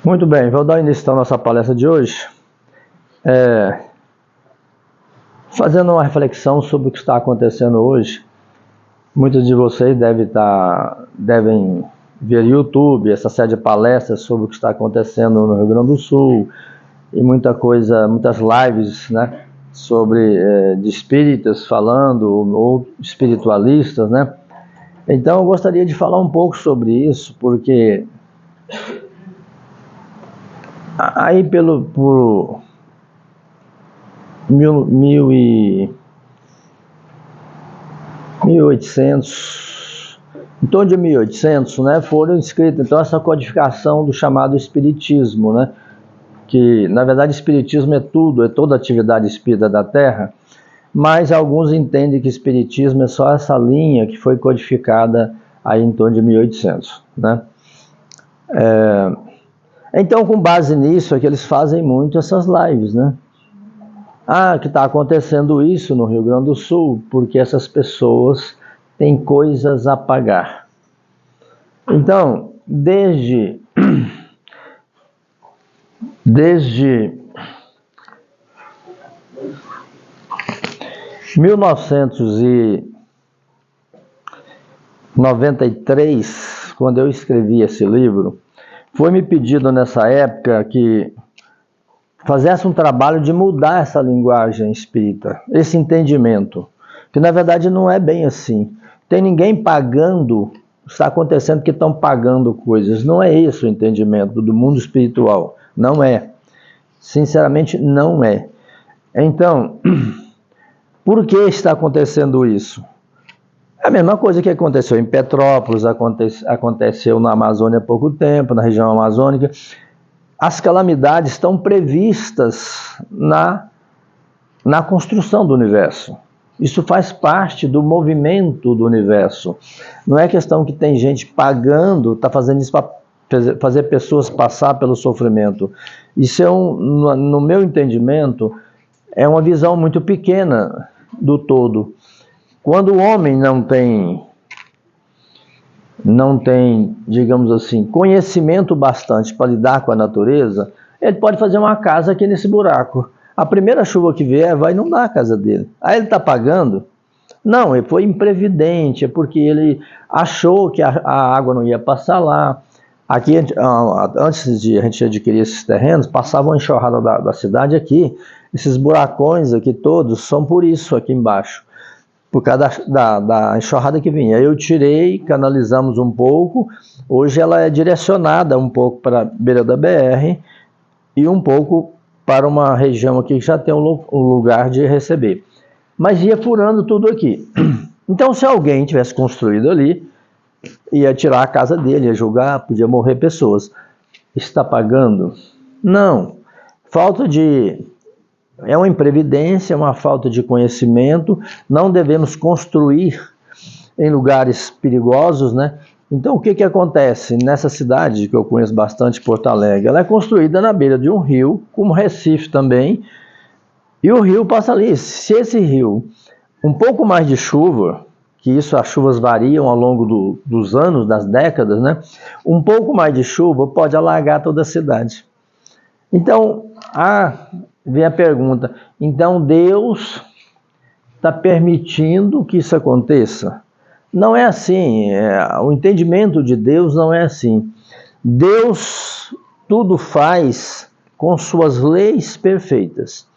Muito bem, vou dar início à nossa palestra de hoje, fazendo uma reflexão sobre o que está acontecendo hoje. Muitos de vocês devem ver YouTube, essa série de palestras sobre o que está acontecendo no Rio Grande do Sul, e muitas lives, né, de espíritas falando, ou espiritualistas, né? Então eu gostaria de falar um pouco sobre isso, porque aí por 1800, em torno de 1800, né, foram escritas então essa codificação do chamado espiritismo, né, que na verdade espiritismo é tudo, é toda a atividade espírita da Terra, mas alguns entendem que espiritismo é só essa linha que foi codificada aí em torno de 1800, né? Então, com base nisso é que eles fazem muito essas lives, né? Que está acontecendo isso no Rio Grande do Sul, porque essas pessoas têm coisas a pagar. Então, desde 1993, quando eu escrevi esse livro, foi me pedido nessa época que fizesse um trabalho de mudar essa linguagem espírita, esse entendimento, que na verdade não é bem assim. Tem ninguém pagando, está acontecendo que estão pagando coisas, não é esse o entendimento do mundo espiritual, não é. Sinceramente, não é. Então, por que está acontecendo isso? É a mesma coisa que aconteceu em Petrópolis, aconteceu na Amazônia há pouco tempo, na região amazônica. As calamidades estão previstas na construção do universo. Isso faz parte do movimento do universo. Não é questão que tem gente pagando, está fazendo isso para fazer pessoas passar pelo sofrimento. Isso no meu entendimento, é uma visão muito pequena do todo. Quando o homem não tem, digamos assim, conhecimento bastante para lidar com a natureza, ele pode fazer uma casa aqui nesse buraco. A primeira chuva que vier vai inundar a casa dele. Aí ele está pagando? Não, ele foi imprevidente, é porque ele achou que a água não ia passar lá. Aqui, antes de a gente adquirir esses terrenos, passava uma enxurrada da cidade aqui. Esses buracões aqui todos são por isso aqui embaixo, por causa da enxurrada que vinha. Eu tirei, canalizamos um pouco, hoje ela é direcionada um pouco para a beira da BR e um pouco para uma região aqui que já tem um lugar de receber. Mas ia furando tudo aqui. Então, se alguém tivesse construído ali, ia tirar a casa dele, ia julgar, podia morrer pessoas. Está pagando? Não. É uma imprevidência, uma falta de conhecimento. Não devemos construir em lugares perigosos, né? Então, o que acontece nessa cidade, que eu conheço bastante, Porto Alegre? Ela é construída na beira de um rio, como Recife também, e o rio passa ali. Se esse rio, um pouco mais de chuva, que isso as chuvas variam ao longo dos anos, das décadas, né? Um pouco mais de chuva pode alagar toda a cidade. Então, vem a pergunta, então Deus está permitindo que isso aconteça? Não é assim, o entendimento de Deus não é assim. Deus tudo faz com suas leis perfeitas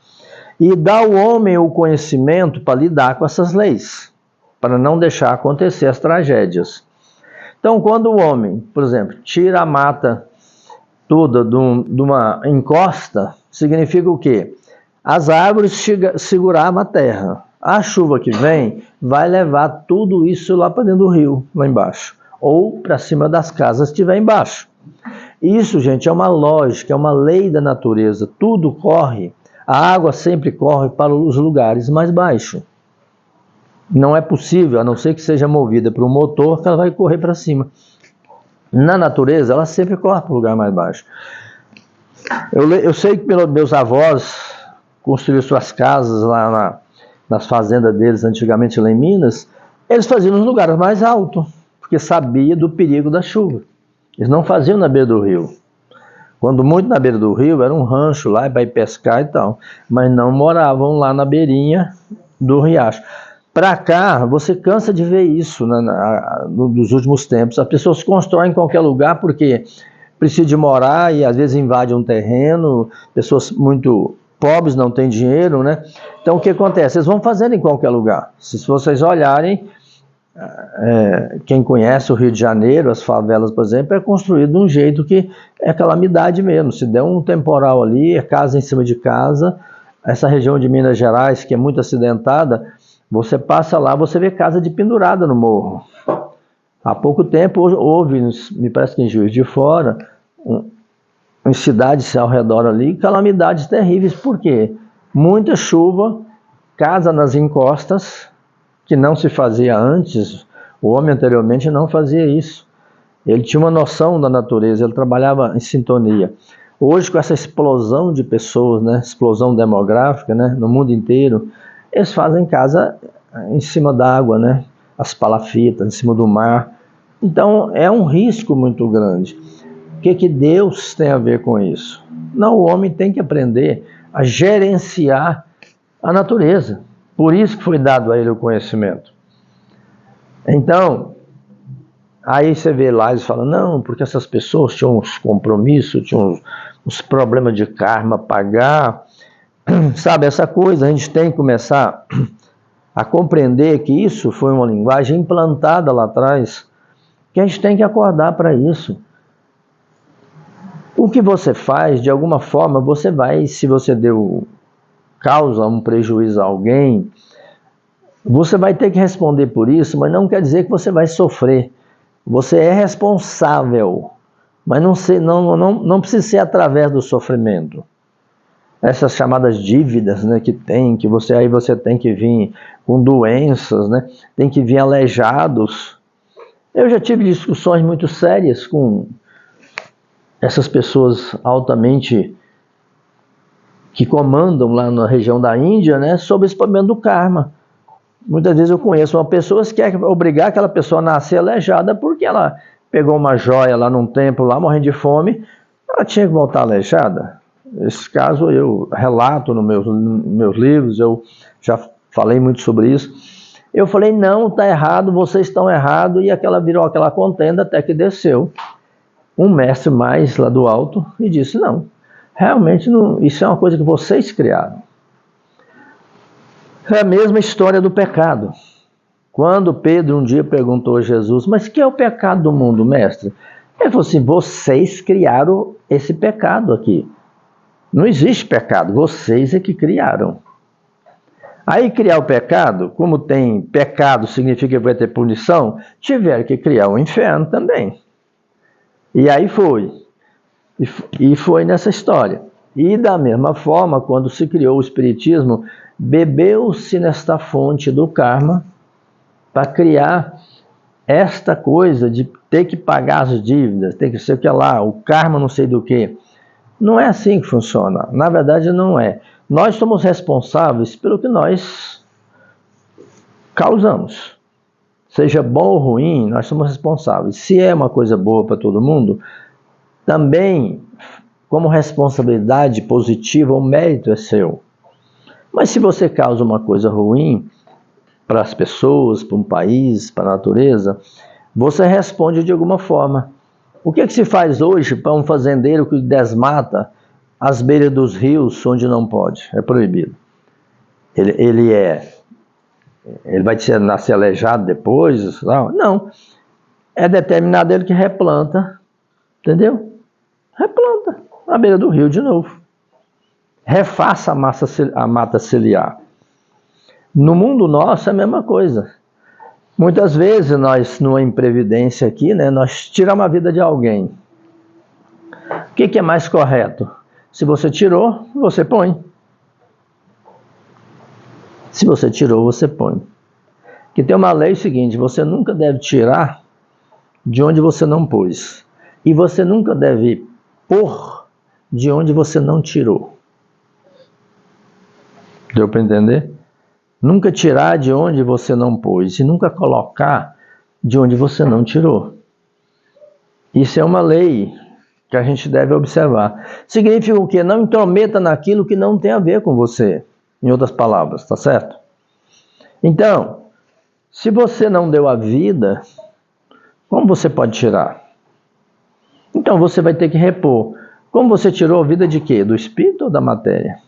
e dá ao homem o conhecimento para lidar com essas leis, para não deixar acontecer as tragédias. Então, quando o homem, por exemplo, tira a mata toda de uma encosta, significa o quê? As árvores seguravam a terra. A chuva que vem vai levar tudo isso lá para dentro do rio, lá embaixo. Ou para cima das casas que estiver embaixo. Isso, gente, é uma lógica, é uma lei da natureza. Tudo corre, a água sempre corre para os lugares mais baixos. Não é possível, a não ser que seja movida por um motor, que ela vai correr para cima. Na natureza, ela sempre corre para o lugar mais baixo. Eu sei que meus avós construíram suas casas lá nas fazendas deles, antigamente lá em Minas, eles faziam nos lugares mais altos, porque sabia do perigo da chuva. Eles não faziam na beira do rio. Quando muito na beira do rio, era um rancho lá para ir pescar e tal, mas não moravam lá na beirinha do riacho. Para cá, você cansa de ver isso nos últimos tempos. As pessoas constroem em qualquer lugar porque precisam de morar e às vezes invadem um terreno, pessoas muito pobres não têm dinheiro, né? Então o que acontece? Eles vão fazendo em qualquer lugar. Se vocês olharem, quem conhece o Rio de Janeiro, as favelas, por exemplo, é construído de um jeito que é calamidade mesmo. Se der um temporal ali, é casa em cima de casa. Essa região de Minas Gerais, que é muito acidentada, você passa lá, você vê casa de pendurada no morro. Há pouco tempo houve, me parece que em Juiz de Fora, em cidades ao redor ali, calamidades terríveis. Por quê? Muita chuva, casa nas encostas, que não se fazia antes. O homem anteriormente não fazia isso. Ele tinha uma noção da natureza, ele trabalhava em sintonia. Hoje, com essa explosão de pessoas, né, explosão demográfica, né, no mundo inteiro, eles fazem casa em cima d'água, né, as palafitas, em cima do mar. Então, é um risco muito grande. O que Deus tem a ver com isso? Não, o homem tem que aprender a gerenciar a natureza. Por isso que foi dado a ele o conhecimento. Então, aí você vê lá, eles falam, não, porque essas pessoas tinham uns compromissos, tinham uns problemas de karma a pagar. Sabe, essa coisa, a gente tem que começar a compreender que isso foi uma linguagem implantada lá atrás, que a gente tem que acordar para isso. O que você faz, de alguma forma, você vai, se você causa um prejuízo a alguém, você vai ter que responder por isso, mas não quer dizer que você vai sofrer. Você é responsável, mas não precisa ser através do sofrimento. Essas chamadas dívidas, né, que você tem que vir com doenças, né, tem que vir aleijados. Eu já tive discussões muito sérias com essas pessoas altamente que comandam lá na região da Índia, né, sobre esse problema do karma. Muitas vezes eu conheço uma pessoa que quer obrigar aquela pessoa a nascer aleijada porque ela pegou uma joia lá num templo, lá morrendo de fome, ela tinha que voltar aleijada. Esse caso eu relato nos meus livros, eu já falei muito sobre isso. Eu falei, não, está errado, vocês estão errados, e virou aquela contenda até que desceu um mestre mais lá do alto e disse, não, realmente não, isso é uma coisa que vocês criaram. É a mesma história do pecado. Quando Pedro um dia perguntou a Jesus, mas que é o pecado do mundo, mestre? Ele falou assim, vocês criaram esse pecado aqui. Não existe pecado, vocês é que criaram. Aí criar o pecado, como tem pecado significa que vai ter punição, tiveram que criar o inferno também. E aí foi. E foi nessa história. E da mesma forma, quando se criou o Espiritismo, bebeu-se nesta fonte do karma para criar esta coisa de ter que pagar as dívidas, ter que ser o que lá, o karma não sei do que. Não é assim que funciona. Na verdade, não é. Nós somos responsáveis pelo que nós causamos. Seja bom ou ruim, nós somos responsáveis. Se é uma coisa boa para todo mundo, também, como responsabilidade positiva, o mérito é seu. Mas se você causa uma coisa ruim para as pessoas, para um país, para a natureza, você responde de alguma forma. O que se faz hoje para um fazendeiro que desmata as beiras dos rios onde não pode? É proibido. Ele vai nascer aleijado depois? Não. É determinado ele que replanta. Entendeu? Replanta na beira do rio de novo. Refaça a mata ciliar. No mundo nosso é a mesma coisa. Muitas vezes nós, numa imprevidência aqui, né, nós tiramos a vida de alguém. O que é mais correto? Se você tirou, você põe. Se você tirou, você põe. Que tem uma lei seguinte, você nunca deve tirar de onde você não pôs. E você nunca deve pôr de onde você não tirou. Deu para entender? Nunca tirar de onde você não pôs e nunca colocar de onde você não tirou. Isso é uma lei que a gente deve observar. Significa o quê? Não intrometa naquilo que não tem a ver com você, em outras palavras, tá certo? Então, se você não deu a vida, como você pode tirar? Então você vai ter que repor. Como você tirou a vida de quê? Do espírito ou da matéria?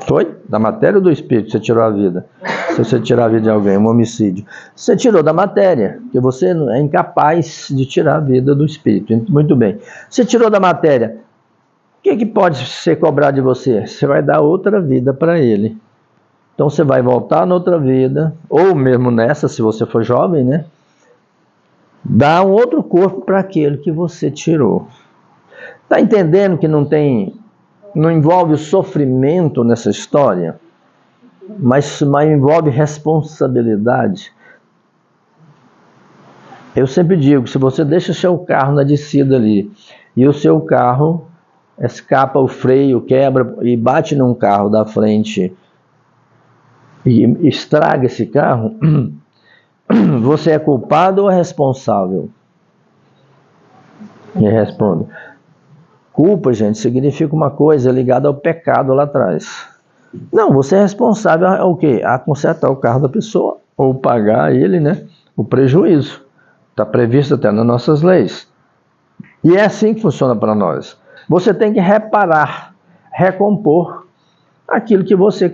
Foi? Da matéria ou do espírito você tirou a vida? Se você tirar a vida de alguém, um homicídio. Você tirou da matéria, porque você é incapaz de tirar a vida do espírito. Muito bem. Você tirou da matéria. O que pode ser cobrado de você? Você vai dar outra vida para ele. Então você vai voltar noutra vida, ou mesmo nessa, se você for jovem, né? Dar um outro corpo para aquele que você tirou. Está entendendo que não envolve o sofrimento nessa história, mas envolve responsabilidade? Eu sempre digo, se você deixa o seu carro na descida ali, e o seu carro escapa o freio, quebra e bate num carro da frente e estraga esse carro, você é culpado ou é responsável? Me respondo. Culpa, gente, significa uma coisa ligada ao pecado lá atrás. Não, você é responsável ao quê? A consertar o carro da pessoa, ou pagar ele, né, o prejuízo. Está previsto até nas nossas leis. E é assim que funciona para nós. Você tem que reparar, recompor aquilo que você